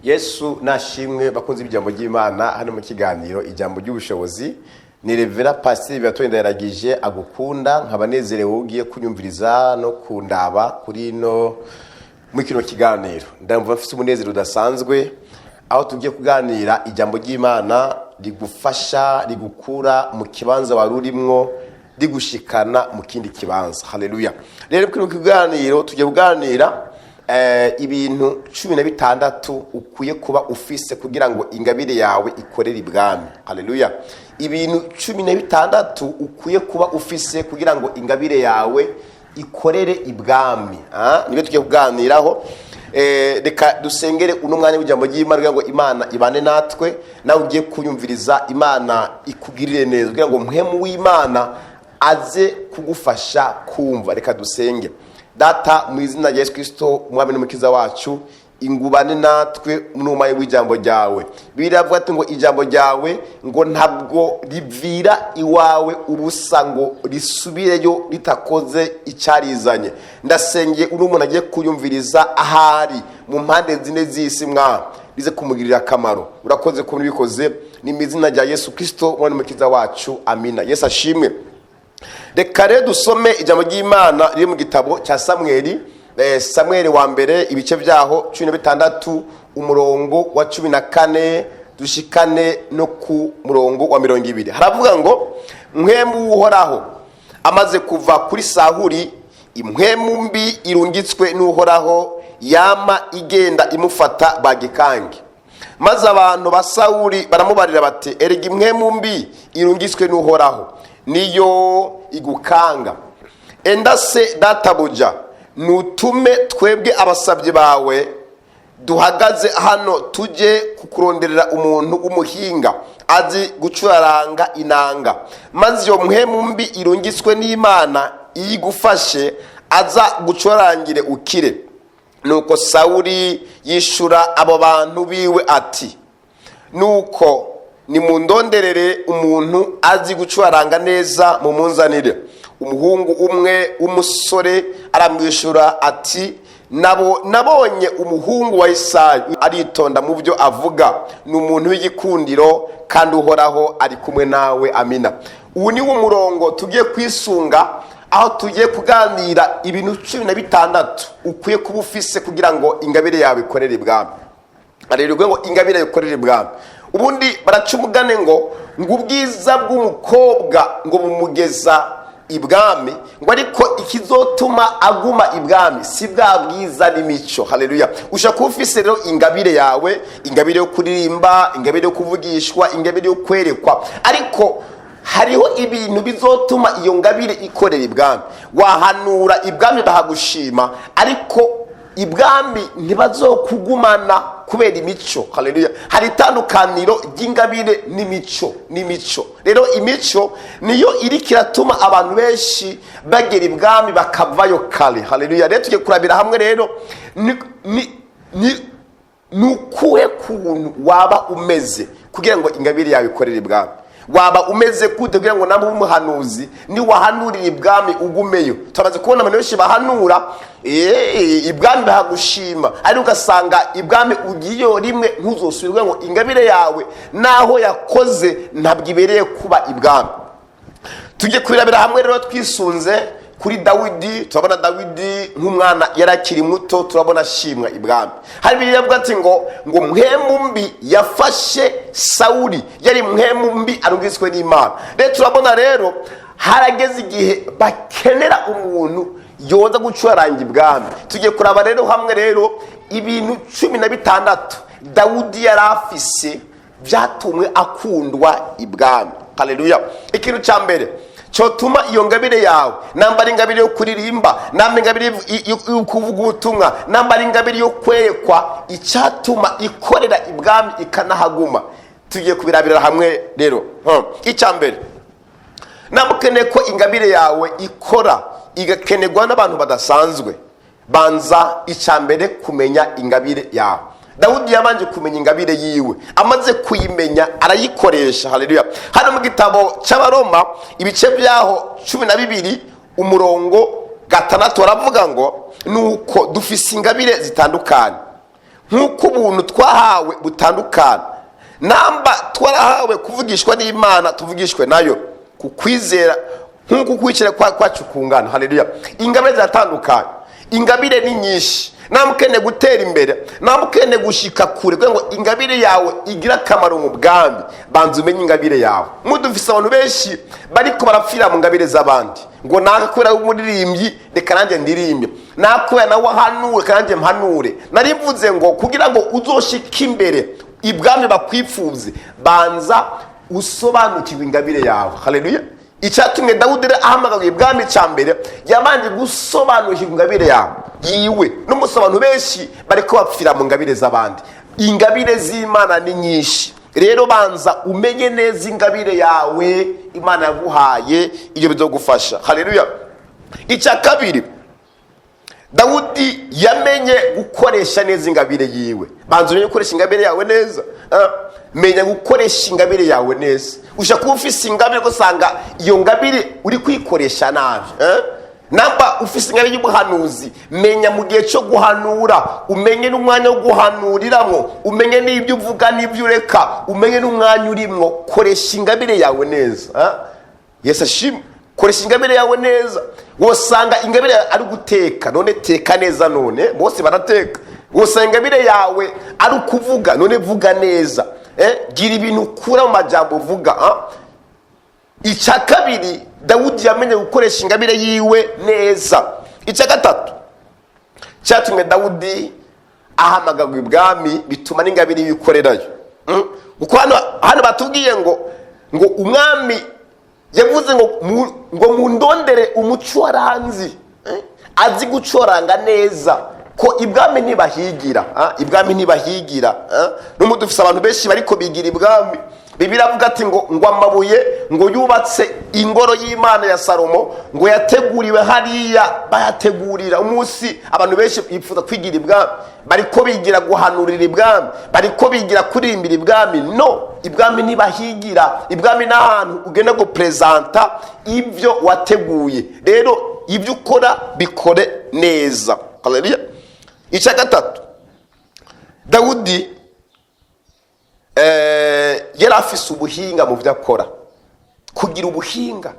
Yesu nashimwe bakunze ijambo ry'Imana hano mu kiganiro ijambo ry'ubushobozi. Ni Revera Pastor Viateur Ndayiragije agukunda nkabanezerewe ugiye kunyumviriza no kundaba kuri no mu kino kiganiro. Ndamva mfite umunezero udasanzwe aho tugiye kuganira ijambo ry'Imana rigufasha rigukura mu kibanza warurimwo rigushikana mu kindi kibanza. Haleluya. Rero kino kiganiro tugiye kuganira ibintu 16 ukwiye kuba ufise kugira ngo ingabire yawe ikorere ibwami. Haleluya. Ibintu 16 ukwiye kuba ufise kugira ngo ingabire yawe ikorere ibwami. Nibe tugiye kuganiraho. Reka dusengere uno mwanya w'ijambo ry'Imana kugira ngo Imana ibane natwe, nawe ugiye kunyumviriza Imana ikugirire neza kugira ngo mpemu w'Imana aze kugufasha kumva. Reka dusenge. Data mu izina rya Yesu Kristo umwami n'umukiza wacu, ingubane natwe n'umwanya w'ijambo ryawe. Biravuga ati ngo ijambo ryawe ngo ntabwo rivira iwawe ubusa ngo risubireyo ritakoze icyarizanye. Ndasengeye uri umuntu agiye kuyumviriza ahari mu mpande zine z'isi bize kumugirira akamaro. Urakoze ko bikoze ni mu izina rya Yesu Kristo umwami n'umukiza wacu. Amina. Yesu ashimwe. Reka rero dusome ijambo ry'Imana riri mu gitabo cya Samuel wa mbere ibice byaho 16 umurongo wa 14 dushikane no ku murongo wa 20. Haravuga ngo mpwemu uhoraho amaze kuva kuri Sahuri, impwemu mbi irungitswe n'uhoraho yama igenda imufata bagikange. Maze abantu ba Sahuri baramubarira bati erega impwemu mbi irungitswe n'uhoraho niyo igukanga. Enda se databuja nutume twebwe abasabye bawe duhagaze hano tuje kukuronderera umuntu w'umuhinga azi gucuraranga inanga, maze iyo mpwemu mbi irungitswe n'Imana iyigufashe aza gucurarangire ukire. Nuko Sawuli yishura abo bantu biwe ati nuko nimundonderere umuntu azi gucuraranga neza mu munzanire. Umuhungu umwe w'umusore aramwishura ati nabonye umuhungu wa Isayi aritonda mu byo avuga, ni umuntu w'igikundiro kandi uhoraho ari kumwe nawe. Amina. Ubu ni umurongo tugiye kwisunga aho tugiye kuganira ibintu 16 ukwiye kuba ufise kugira ngo ingabire yawe ikorere ibwami. Arerwe ngo ingabire ikorere ibwami. Ubundi baracumugane ngo ubwiza bw'umukobwa ngo bumugeza ibwami, ngo ariko ikizotuma aguma ibwami si bwa bwiza n'imico. Haleluya. Ushaka ufise rero ingabire yawe, ingabire yo kuririmba, ingabire yo kuvugishwa, ingabire yo kwerekwa, ariko hariho ibintu bizotuma iyo ngabire ikorera ibwami. Wahanura ibwami bahagushima, ariko ibwami ntibazokugumana kubera imico. Haleluya. Hari itandukaniro ry'ingabire n'imico. Rero imico niyo iri kiratuma abantu benshi bagera ibwami bakavayo kare. Haleluya. Rero tugiye kurabira hamwe rero nukuwe kuntu waba umeze kugira ngo ingabire yawe ikorere ibwami. Waba umeze gute kugira ngo nabo umuhanuzi ni wahanurira ibwami ugumeyo. Tumaze kubona abantu benshi bahanura ibwami bahagushima, ari ugasanga ibwami ugiyo rimwe ntuzosubirwe ngo ingabire yawe naho yakoze ntabwo ibereye kuba ibwami. Tujye kwirabira hamwe rero twisunze kuri Dawidi. Turabona Dawidi nk'umwana yarakiri muto, turabona shimwa ibwami. Hari biravuga ati ngo mpwemu mbi yafashe Sawuli, yari mpwemu mbi arungitswe n'Imana. Rero turabona rero harageze igihe bakenera umuntu yoza gucuraranga ibwami. Tugiye kuraba rero hamwe rero ibintu 16 Dawidi yarafise byatumwe akundwa ibwami. Haleluya. Ikintu cya mbere cyotuma iyo ngabire yawe, nambara ingabire yo kuririmba, nambara ingabire yo kuvuga ubutumwa, nambara ingabire yo kwerekwa, icyatuma ikorera ibwami ikanahaguma. Tugiye kubirabira hamwe rero. Icya mbere namukeneye ko ingabire yawe ikora igakenerwa n'abantu badasanzwe. Banza icya mbere kumenya ingabire yawe. Dawudi yabanje kumenya ingabire yiwe, amaze kuyimenya arayikoresha. Haleluya. Hano mu gitabo cy'Abaroma ibice byaho 12 umurongo 6 baravuga ngo nuko dufise ingabire zitandukanye nk'uko ubuntu twahawe butandukana. Namba twarahawe kuvugishwa n'Imana, tuvugishwe nayo ku kwizera nk'uko kwicira kwacu kungana. Haleluya. Ingabire ziratandukanye, ingabire ni nyinshi. Namukene gutera imbere, namukene gushika kure, kugira ngo ingabire yawe igira akamaro mu bwami, banza umenye ingabire yawe. Mudufise abantu benshi bariko barapfira mu ngabire z'abandi, ngo nakubera umuririmbyi reka nanjye ndirimbe, nakubera nawe ahanure reka nanjye mpanure. Narivuze ngo kugira ngo uzoshike imbere ibwami bakwifuze, banza usobanukirwe ingabire yawe. Haleluya. Icyatumye Dawudi ahamagaye ibwami cyambere, yabanje gusobanukirwa ingabire yawe yiwe. N'umusobanuro benshi bariko bapfira mu ngabire z'abandi. Ingabire z'Imana ni nyinshi, rero banza umenye neza ingabire yawe Imana yaguhaye, iyo bizogufasha. Haleluya. Icya kabiri, Dawudi yamenye gukoresha neza ingabire yiwe. Banza umenye gukoresha ingabire yawe neza. Menya gukoresha ingabire yawe neza. Ushaka kuba ufise ingabire gusanga iyo ngabire uri kwikoresha nabi. Namba ufise ingabire y'ubuhanuzi, menya mu gihe cyo guhanura, umenye n'umwanya wo guhanuriramwo, umenye n'ibyo uvuga n'ibyo ureka, umenye n'umwanya urimwo. Koresha ingabire yawe neza. Yesu ashimwe. Koresha ingabire yawe neza. Wosanga ingabire ari guteka, none teka neza, none bose barateka. Wosanga ingabire yawe ari kuvuga, none vuga neza. Gira ibintu ukura mu majambo uvuga. Icya kabiri, Dawudi yamenye gukoresha ingabire yiwe neza. Icya gatatu, cyatumye Dawudi ahamagagwa ibwami, bituma n'ingabire yikorerayo. Uko hano batubwiye ngo umwami yavuze ngo mundondere umucuranzi azi gucoranga neza, ko ibwami ntibahigira. Ibwami ntibahigira. N'umuntu dufise abantu benshi bariko bigira ibwami. Bibiliya avuga ati ngo amabuye ngo yubatse ingoro y'Imana ya Salomo, ngo yateguriwe hariya, bayategurira umunsi abantu benshi bifuza kwigira ibwami, bariko bigira guhanurira ibwami, bariko bigira kurimbira ibwami. No, ibwami ntibahigira. Ibwami n'ahantu ugenda go presenta ibyo wateguye. Rero ibyo ukora bikore neza. Haleluya. Icya gatatu, Dawudi yari afise ubuhinga mu byo akora. Kugira ubuhinga,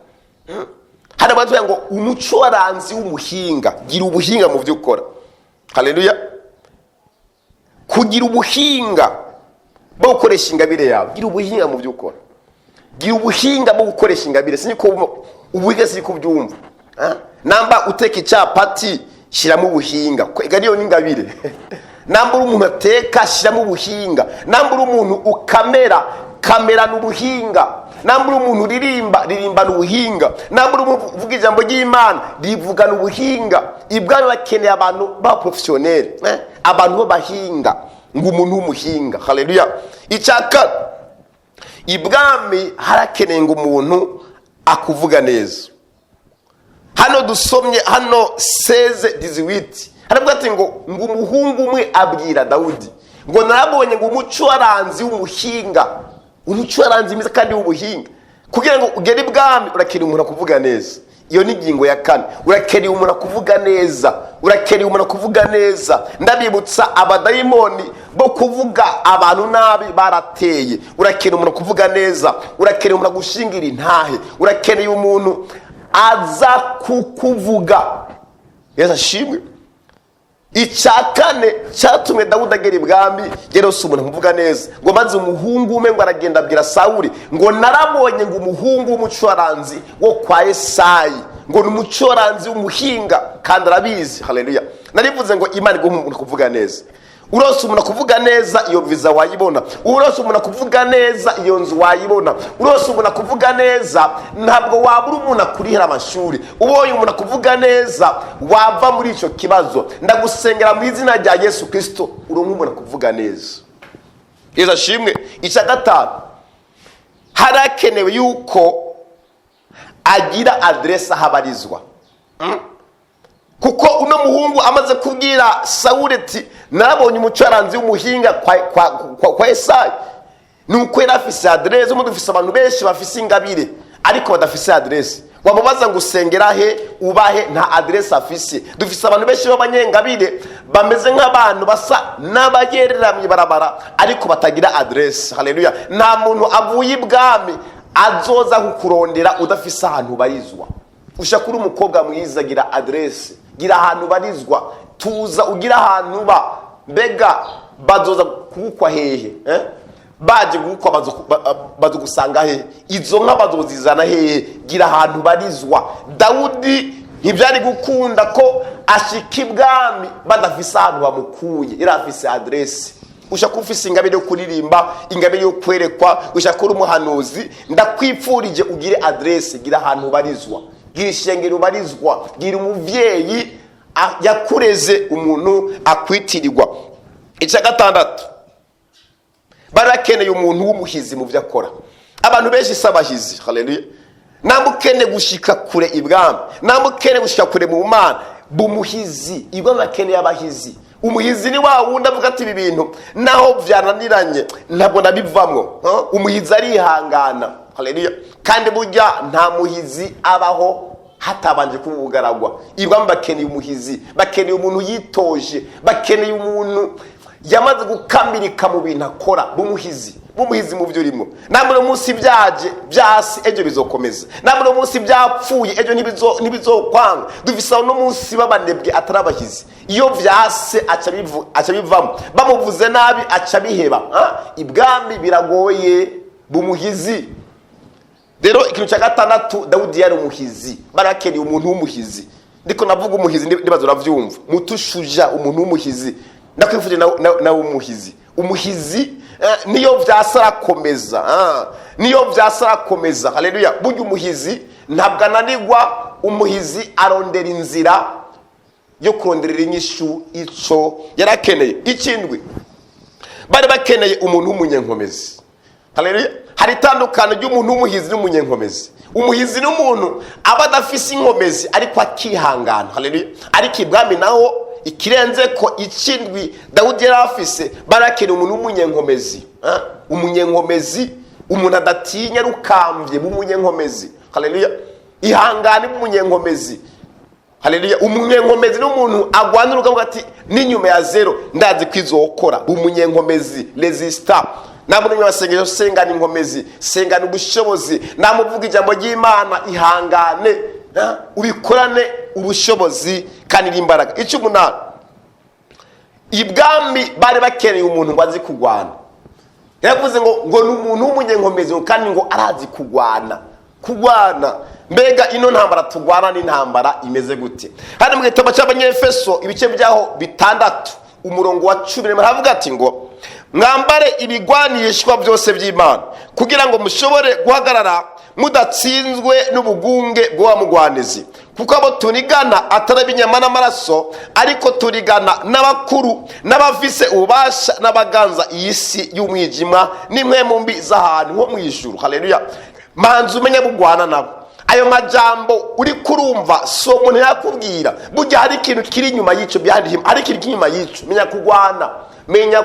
hano batubwira ngo umucuranzi w'umuhinga, gira ubuhinga mu byo ukora. Haleluya. Kugira ubuhinga bwo gukoresha ingabire yawe, gira ubuhinga mu byo ukora. Gira ubuhinga bwo gukoresha ingabire. Siniko ubuhinga siko byumva. Namba uteka icyapati, shiramo ubuhinga, ega niyo n'ingabire. Namba umuntu ateka, shiramo ubuhinga. Namba umuntu ukamera n'ubuhinga. Namba umuntu ririmba n'ubuhinga. Namba umuntu uvuga ijambo ry'Imana, rivuga n'ubuhinga. Ibwami bakeneye abantu ba professionnel, abantu bahinga, ngo umuntu w'umuhinga. Haleluya. Icyaka, ibwami harakeneye ngo umuntu akuvuga neza. Hano dusomye hano 16:18, haravuga ati ngo umuhungu umwe abwira Dawudi ngo narabonye ngo umucuranzi w'umuhinga, umucuranzi mwiza kandi w'ubuhinga. Kugira ngo ugere ibwami urakeneye umuntu akuvuga neza. Iyo ni ingingo ya kane. Urakeneye umuntu akuvuga neza. Urakeneye umuntu akuvuga neza. Ndabibutsa abadayimoni bo kuvuga abantu nabi barateye. Urakeneye umuntu akuvuga neza. Urakeneye umuntu agushingira intahe. Urakeneye umuntu aza kukuvuga. Yesu ashimwe. Icya kane cyatumye Dawudi agera ibwami, yarose umuntu kuvuga neza. Ngo maze umuhungu umwe ngo aragenda abwira Sawuli ngo narabonye ngo umuhungu w'umucuranzi wo kwa Yesayi, ngo ni umucuranzi w'umuhinga kandi arabizi. Haleluya. Narivuze ngo Imana iguha umuntu kuvuga neza. Urose umuntu kuvuga neza, iyo viza wayibona. Urose umuntu kuvuga neza, iyo nzu wayibona. Urose umuntu kuvuga neza, ntabwo wabura umuntu kurihira amashuri. Ubonye umuntu kuvuga neza, wava muri icyo kibazo. Ndagusengera mu izina rya Yesu Kristo, uronke umuntu kuvuga neza. Yesu ashimwe. Icya gatanu, harakenewe yuko agira adresse ahabarizwa. Kuko uno muhungu amaze kubwira Sawuli ati narabonye umucuranzi w'umuhinga kwa Yesayi, nuko yari afise adresse. Umuntu ufise abantu benshi bafise ingabire ariko badafise adresse. wamubaza ngo usengera he ubahe nta adresse afise. Dufise abantu benshi b'abanyengabire bameze nk'abantu basa n'abagerera mu barabara ariko batagira adresse. Haleluya. Nta muntu avuye ibwami azoza kukurondera udafise ahantu barizwa. Ushakura umukobwa mwiza gira adresse, gira ahantu barizwa, tuza ugira ahantu ba. Mbega bazoza kugukwa hehe baje gukwa bazo gusanga hehe? Izo nka bazozizana hehe? Gira ahantu barizwa. Dawudi ntibyari gukunda ko ashika ibwami badafise ahantu bamukuye, irafise adresse. Ushaka ufise ingabire yo kuririmba, ingabire yo kwerekwa, ushaka uri umuhanuzi, ndakwipfurije ugire adresse, gira ahantu barizwa, gira ishengero barizwa, gira umuvyeyi yakureze umuntu akwitirirwa. Icya gatandatu, barakeneye umuntu w'umuhizi mu byo akora. Abantu benshi sabahizi. Haleluya. Namukene gushika kure ibwami, namukene gushika kure mu Mana, bumuhizi. Ibwo bakeneye abahizi. Umuhizi ni wa wundi avuga ati ibi bintu naho byananiranye ntabwo nabivamwo. Umuhizi arihangana. Haleluya. Kandi burya nta muhizi abaho hatabanje kubugaragwa. Ibwami bakeneye umuhizi, bakeneye umuntu yitoje, bakeneye umuntu yamaze gukambirika mu bintu akora. Bumuhizi mu byo urimo. Namwe umunsi byaje byasi ejo bizokomeza, namwe umunsi byapfuye ejo ntibizokwanga. Dufise no munsi babanebwe atarabahizi. Iyo vyase aca bivamo, bamuvuze nabi aca biheba. Ibwami biragoye bumuhizi. Rero ikintu cya gatandatu, Dawudi yari umuhizi. Barakeneye umuntu w'umuhizi. Ndiko navuga umuhizi ndibazo uravyumva. Mutushuja umuntu w'umuhizi. Ndakwifuje na umuhizi. Umuhizi niyo vyasarakomeza. Niyo vyasarakomeza. Haleluya. Burya umuhizi ntabwo ananirwa. Umuhizi arondera inzira yo kuronderera inyishu ico yarakeneye. Ikindwi, bari bakeneye umuntu w'umunyenkomezi. Haleluya. Hari itandukano ry'umuntu w'umuhizi n'umunyenkomezi. Umuhizi ni umuntu aba adafise inkomezi ariko akihangana. Haleluya. Ariko ibwami naho ikirenze ko ikindwi Dawudi yari afise, barakeneye umuntu w'umunyenkomezi. Umunyenkomezi, umuntu adatinya rukambye b'umunyenkomezi. Haleluya. Ihangane b'umunyenkomezi. Haleluya. Umunyenkomezi n'umuntu agwanira ukavuga ati n'inyuma ya zero ndazi kwizokora. Umunyenkomezi, resistant. Namwe basengeje sengana inkomezi, sengana ubushobozi, namuvuga ijambo ry'Imana, ihangane, ubikorane ubushobozi kandi n'imbaraga. Icyo umunani, ibwami bari bakeneye umuntu wazi kugwana. Yavuze ngo ni umuntu w'umunyenkomezi kandi ngo arazi kugwana. Mbega ino ntambara tugwana n'intambara imeze gute? Hano mu gitabo cy'Abanyefeso ibice byaho 6 umurongo wa 10 havuga ati ngo mwambare ibigwanishwa byose by'Imana kugira ngo mushobore guhagarara mudatsinzwe n'ubugunge bw'abamugwanizi, kuko abo tunigana atari inyama n'amaraso ariko turigana n'abakuru n'abafise ububasha n'abaganza iyi si y'umwijima n'imwe mu mbi z'ahantu ho mu ijuru. Haleluya. Manzi umenye bugwana nabo. Ayo majambo uri kurumva so umuntu yakubwira, burya hari ikintu kiri inyuma y'ico byandihima, hari ikintu kiri inyuma y'ico. Menya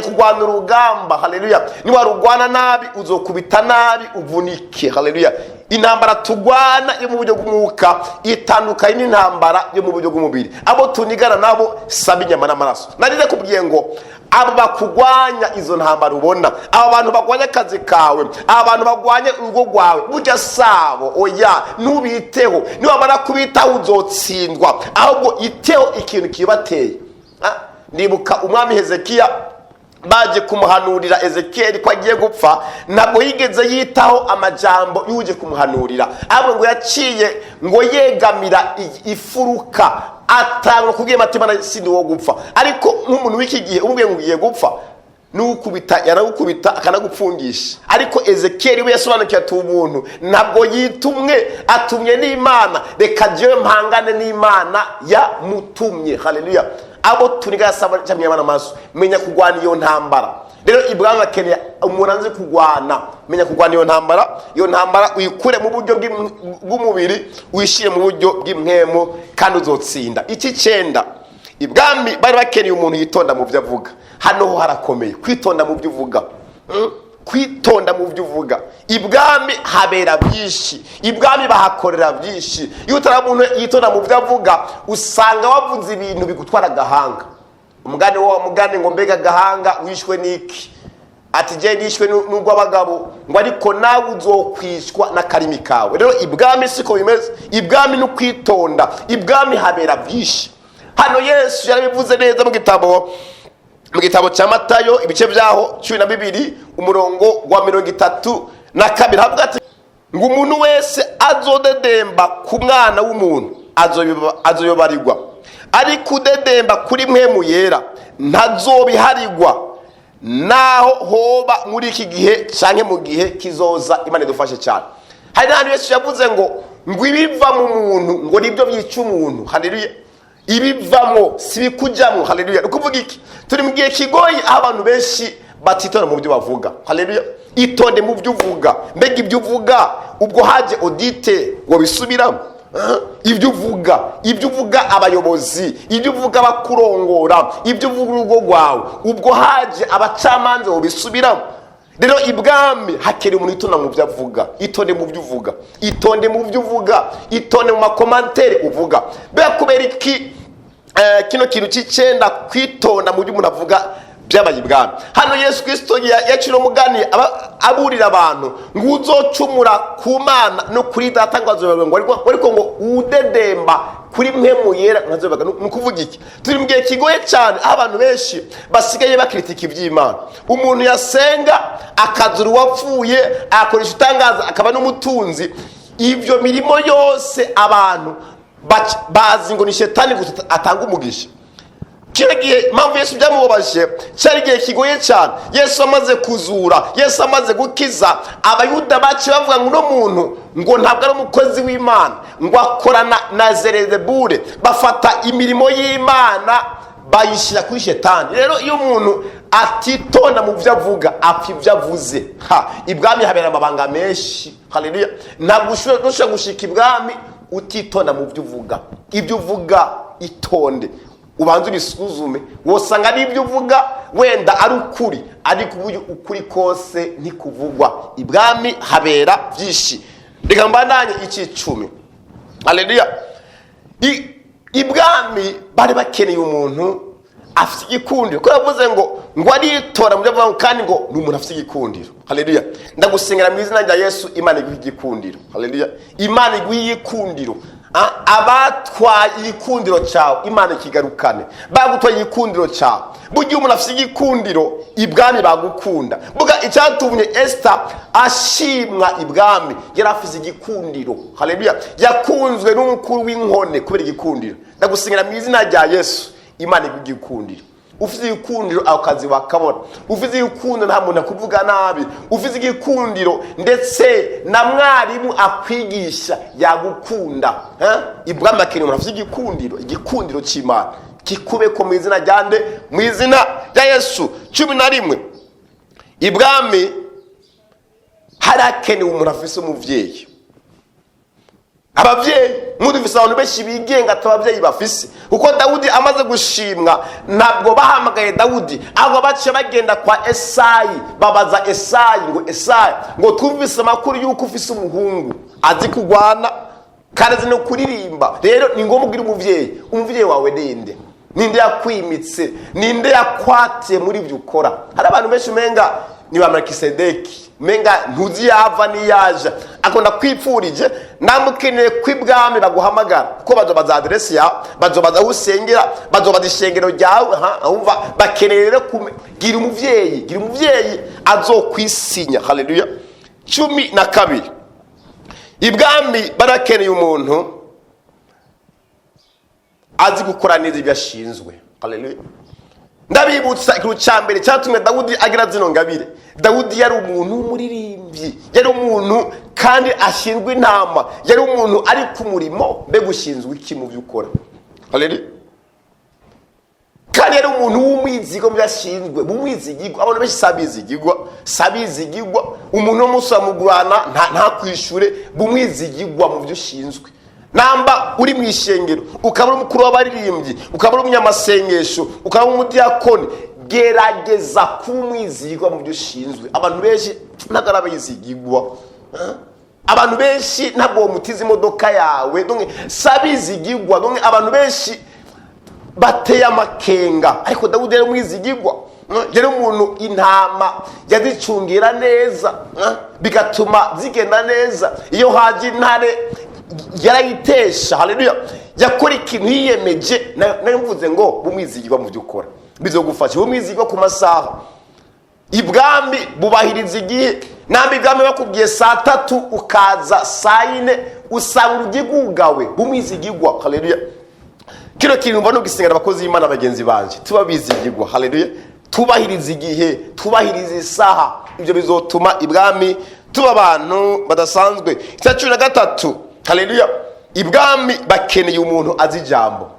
kugwana urugamba. Haleluya. Niba rugwana nabi uzokubita nabi uvunike. Haleluya. Intambara tugwana yo mu buryo bw'umwuka itandukanye n'intambara yo mu buryo bw'umubiri. Abo tunigana nabo sabi inyama n'amaraso. Narize kubwiye ngo abo bakugwanya izo ntambara ubona, abo bantu bagwanya akazi kawe, abo bantu bagwanya urugo rwawe, burya sabo oya nubiteho. Niwamara kubitaho uzotsindwa, ahubwo iteho ikintu kibateye. Ndibuka umwami Hezekiya baje kumuhanurira Ezekiel ko agiye gupfa, ntabwo yigeze yitaho amajambo yuje kumuhanurira, ahubwo ngo yaciye ngo yegamira ifuruka atanga kubwiye matimana sindi wo gupfa. Ariko nk'umuntu w'iki gihe umubwiye ngo ugiye gupfa n'ukubita yaragukubita akanagupfungisha. Ariko Ezekiel we yasobanukiye ati umuntu ntabwo yitumwe, atumye n'Imana, reka jewe mpangane n'Imana ya mutumye. Haleluya. Abo tuniga saba cyamye abana maso, menya kugwana iyo ntambara. Rero ibwami bakeneye umuntu anze kugwana. Menya kugwana iyo ntambara uyikure mu buryo bw'umubiri, uyishire mu buryo bw'imwemo kandi uzotsinda. Iki 9, ibwami bari bakeneye umuntu yitonda mu byo avuga. Hano ho harakomeye kwitonda mu byo uvuga. kwitonda mu byo uvuga. Ibwami habera byinshi, ibwami bahakorera byinshi. Iyo utari umuntu yitonda mu byo avuga, usanga wavuze ibintu bigutwara agahanga. Umugani ngo mbega agahanga wishwe n'iki? Ati je nishwe n'urw'abagabo, ngo ariko nawe uzokwishwa n'akarimi kawe. Rero ibwami siko bimeze, ibwami no kwitonda, ibwami habera byinshi. Hano Yesu yarabivuze neza mu gitabo cya Matayo ibice byaho 12 umurongo wa 32 havuga ati ngo umuntu wese azodedemba ku mwana w'umuntu azoyobarirwa, ariko udedemba kuri mpwemu yera ntazobiharirwa, naho hoba muri iki gihe canke mu gihe kizoza. Imana idufashe cyane. Hari n'ahantu Yesu yavuze ngo ibiva mu muntu ngo nibyo byica umuntu. Haleluya. Ibivamo si bikujyamo. Haleluya. Ukuvuga iki? Turi mu gihe kigoyi abantu benshi batitonda mu byo bavuga. Haleluya. Itonde mu byo uvuga. Mbega ibyo uvuga ubwo haje audite ngo bisubiramo. Ibyo uvuga abayobozi, ibyo uvuga abakurongora, ibyo uvuga urugo rwawe, ubwo haje abacamanza ngo bisubiramo. Rero ibwami hakiri umuntu itonda mu byo avuga. Itonde mu byo uvuga, itonde mu byo uvuga, itonde mu makomantere uvuga. Bega kubera iki kino kintu cy'icenda kwitonda mu byo umuntu avuga byabaye ibwami. Hano Yesu Kristo yacira umugani aburira abantu ngo uzocumura ku Mana no kuri Data ngo azoberwa, ariko ngo udedemba kuri mpwemu yera ntazoberwa. Nukuvuga iki? Turi mu gihe kigoye cyane aho abantu benshi basigaye bakritika iby'Imana. Umuntu yasenga akazura uwapfuye, akoresha utangaza, akaba n'umutunzi. Ibyo mirimo yose abantu bazi ngo ni shetani gusa atanga umugisha. Kino gihe mpamvu Yesu byamubabaje cyari igihe kigoye cyane. Yesu amaze kuzura, Yesu amaze gukiza, abayuda baci bavuga ngo no muntu ngo ntabwo ari umukozi w'Imana, ngo akorana na Zerezebule, bafata imirimo y'Imana bayishyira kuri shetani. Rero iyo umuntu atitonda mu byo avuga apfa ibyo avuze. Ibwami habera amabanga menshi. Haleluya. Ntabwo ushobora gushika ibwami utitonda mu byo uvuga. Ibyo uvuga itonde, ubanza ubisuzume, wosanga n'ibyo uvuga wenda ari ukuri, ariko ukuri kose ntikuvugwa. Ibwami habera byinshi. Reka mbandanye iki-10. Haleluya. Ibwami bari bakeneye umuntu afite igikundiro, ko yavuze ngo aritora mu byo avuga, kandi ngo ni umuntu afite igikundiro. Haleluya. Ndagusengera mu izina rya Yesu, Imana iguhe igikundiro. Haleluya. Imana iguhe igikundiro. Abatwaye igikundiro cyawe Imana ikigarukane. Bagutwaye igikundiro cyawe. Burya umuntu afite igikundiro ibwami bagukunda. Buga icyatumye Esther ashimwa ibwami, yari afite igikundiro. Haleluya. Yakunzwe n'umukuru w'inkone kubera igikundiro. Ndagusengera mu izina rya Yesu, Imana iguhe igikundiro. Ufite igikundiro akazi wakabona. Ufite igikundiro nta muntu akuvuga nabi. Ufite igikundiro ndetse na mwarimu akwigisha yagukunda. Ibwami akeneye umuntu afite igikundiro cy'Imana. Kikube ko mu izina ryande, mu izina rya Yesu. 11. Ibwami harakenewe umuntu afite umuvyeyi. Abavyeyi mudufise abantu benshi bigenga atabavyeyi bafise. Kuko Dawudi amaze gushimwa ntabwo bahamagaye Dawudi, ahubwo baciye bagenda kwa Esayi, babaza Esayi ngo twumvise amakuru yuko ufise umuhungu azi kugwana kandi azi no kuririmba. Rero ni ngombwa ugira umuvyeyi wawe ninde yakwimitse, ninde yakwatiye muri ibyo ukora. Hari abantu benshi umenga ni ba Melkisedeki, menga ntuzi yava niyaje, akunda kwipfurije namukeneye kwibwami baguhamagara, ko bazobaza adresse ya, bazobaza usengera, bazobaza ishengero ryawe. Umva bakeneye kugira umuvyeyi azokwisinya. Haleluya. 12. Ibwami barakeneye umuntu azi gukora neza ibyo ashinzwe. Haleluya. Ndabibutsa ikintu cya mbere cyatumye Dawudi agira zino ngabire. Dawudi yari umuntu w'umuririmbyi, yari umuntu kandi ashinzwe intama, yari umuntu ari ku murimo. Mbega ushinzwe iki mu byo ukora? Haleluya. Kandi yari umuntu w'umwizigwa mu byashinzwe, bumwizigirwa. Abantu benshi sabizigirwa, umuntu w'umuswa mu Rwanda nta kwishure, bumwizigirwa mu byo ushinzwe. Namba uri mu ishengero, ukaba uri umukuru w'abaririmbyi, ukaba uri umunyamasengesho, ukaba umudiyakoni, gerageza kuba umwizigirwa mu byo ushinzwe. Abantu benshi ntabwo ari abizigirwa, abantu benshi ntabwo mutiza imodoka yawe, si abizigirwa. Abantu benshi bateye amakenga, ariko Dawudi yari umwizigirwa. Yari umuntu intama yazicungira neza, bigatuma zigenda neza. Iyo haje intare yarayitesha. Haleluya. Yakora ikintu yiyemeje. Navuze ngo bumwizigirwa mu byo ukora bizogufasha. Bumwizigirwa ku masaha. Ibwami bubahiriza igihe. Nambi ibwami bakubwiye 3 ukaza 4 usanga urugigugawe. Bumwizigirwa. Haleluya. Kino kintu mbona ugisengera abakozi y'Imana bagenzi banje, tuba bizigirwa. Haleluya. Tubahiriza igihe, tubahiriza isaha. Ibyo bizotuma ibwami tuba abantu badasanzwe. 13. Haleluya. Ibwami bakeneye umuntu azi ijambo.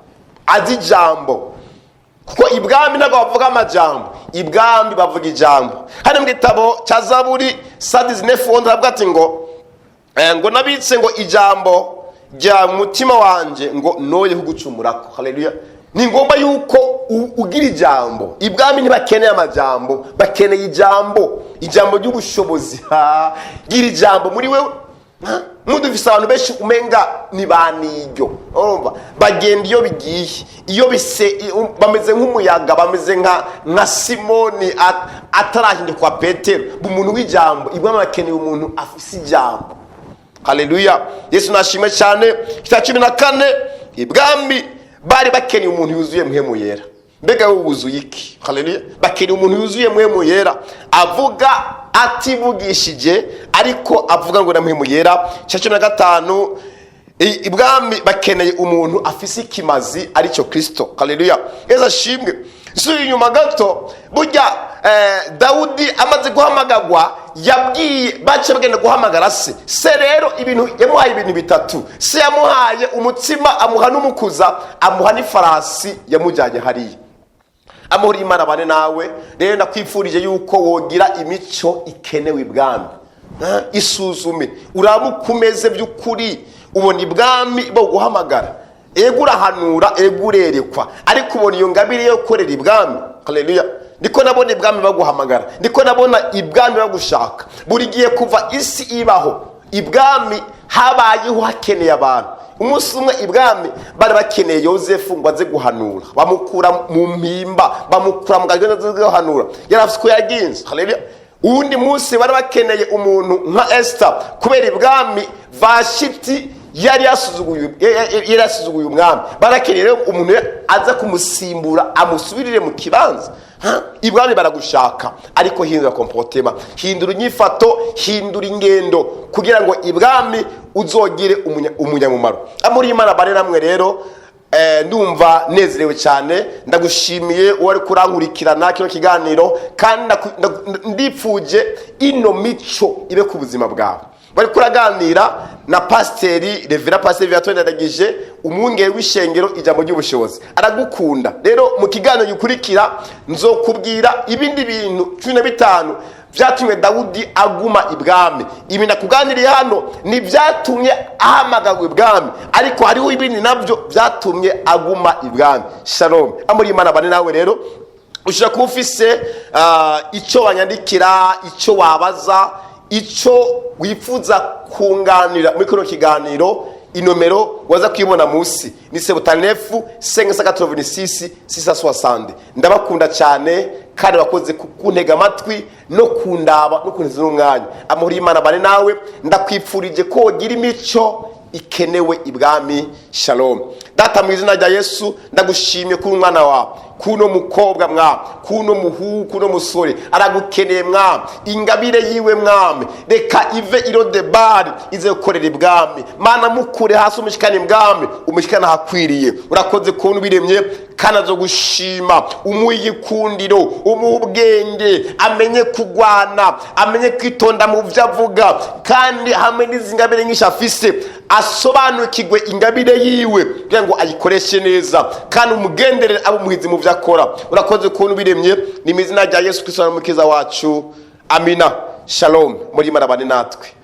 Kuko ibwami ntabwo bavuga amajambo, ibwami bavuga ijambo. Hano mu gitabo cya Zaburi 119 ndavuga ati ngo nabitse ngo ijambo rya mutima wanje ngo noye kugucumurako. Haleluya. Ni ngomba yuko ugira ijambo. Ibwami ntibakeneye amajambo, bakeneye ijambo ry'ubushobozi. Gira ijambo muri wewe. Mudufise abantu benshi umenga ni baniryo, urumva bagenda iyo bigiye, iyo bameze nk'umuyaga, bameze nka Simoni atarahindukwa Petero. Umuntu w'ijambo. Ibwami bakeneye umuntu afise ijambo. Haleluya. Yesu nashimwe cyane. 14. Ibwami bari bakeneye umuntu yuzuye mpemu yera. Mbega wuzuye iki? Haleluya. Bakeneye umuntu yuzuye mpemu yera, avuga atibugishije ariko avuga ngo na mpemu yera. 15. Ibwami bakeneye umuntu afise ikimazi aricyo Kristo. Haleluya. Yesu ashimwe. Suri inyuma gato burya Dawudi amaze guhamagagwa yabwiye bace bagenda guhamagara se rero ibintu yamuhaye ibintu bitatu. Se yamuhaye umutsima, amuha n'umukuza, amuha n'ifarasi yamujyanye hariya. Amahoro y'Imana bane nawe. Rero ndakwifurije yuko wogira imico ikenewe ibwami. Isuzume uramukumeze by'ukuri, ubona ibwami bo guhamagara. Ego urahanura, ego urerekwa, ariko ubona iyo ngabire yo gukorera ibwami. Haleluya. Ndiko nabona ibwami baguhamagara, ndiko nabona ibwami bagushaka. Buri gihe kuva isi ibaho ibwami habayeho hakeneye abantu. Umunsi umwe ibwami bari bakeneye Yosefu ngo aze guhanura, bamukura mu mpimba, bamukura mu gahunda zo guhanura. Yarafise ko yaginze. Haleluya. Uwundi munsi bari bakeneye umuntu nka Esther, kubera ibwami Vashiti yari yasuzuguye umwami. Barakeneye umuntu aza kumusimbura amusubirire mu kibanza. Ibwami baragushaka, ariko hindura comportement, hindura inyifato, hindura ingendo, kugira ngo ibwami uzogire umunyamumaro. Amuri Imana bane namwe rero. Ndumva nezerewe cyane. Ndagushimiye uwari kurankurikirana kino kiganiro, kandi ndipfuje ino mico ibe ku buzima bwawe. Bari kuraganira na Pasiteri Revera Pasiteri Viatorendagije, umwungere w'ishengero ijambo ry'ubushobozi. Aragukunda. Rero mu kiganiro gikurikira nzokubwira ibindi bintu 15 byatumye Dawudi aguma ibwami. Ibi ndakuganiriye hano ni byatumye ahamagagwa ibwami, ariko hariho ibindi nabyo byatumye aguma ibwami. Shalom. Amuri Imana bane nawe rero. Ushaka kuba ufise icyo wanyandikira, icyo wabaza, icyo wifuza kunganira muri kino kiganiro, inomero waza kwibona munsi ni 79 586 660. Ndabakunda cyane kandi bakoze kuntega amatwi no kundaba no kuneza n'umwanya. Amahoro y'Imana bane nawe. Ndakwipfurije ko wogira imico ikenewe ibwami. Shalom. Data mu izina rya Yesu ndagushimye kuri umwana wawe, kuno mukobwa mwami, kuno muhu, kuno musore aragukeneye mwami, ingabire yiwe mwami, reka ive irodebari ize gukorera ibwami. Mana mukure hasi umushikana ibwami, umushikana hakwiriye. Urakoze kuntu biremye kandi azogushima, umuyikundiro, umubwenge, amenye kugwana, amenye kwitonda mu byo avuga, kandi hamwe n'izingabire nyinshi afise asobanukirwe ingabire yiwe kugira ngo ayikoreshe neza, kandi umugenderere abo muhizi mu byo akora. Urakoze kuntu biremye, ni mu izina rya Yesu Kristo n'umukiza wacu. Amina. Shalom. Muri Imana bane natwe.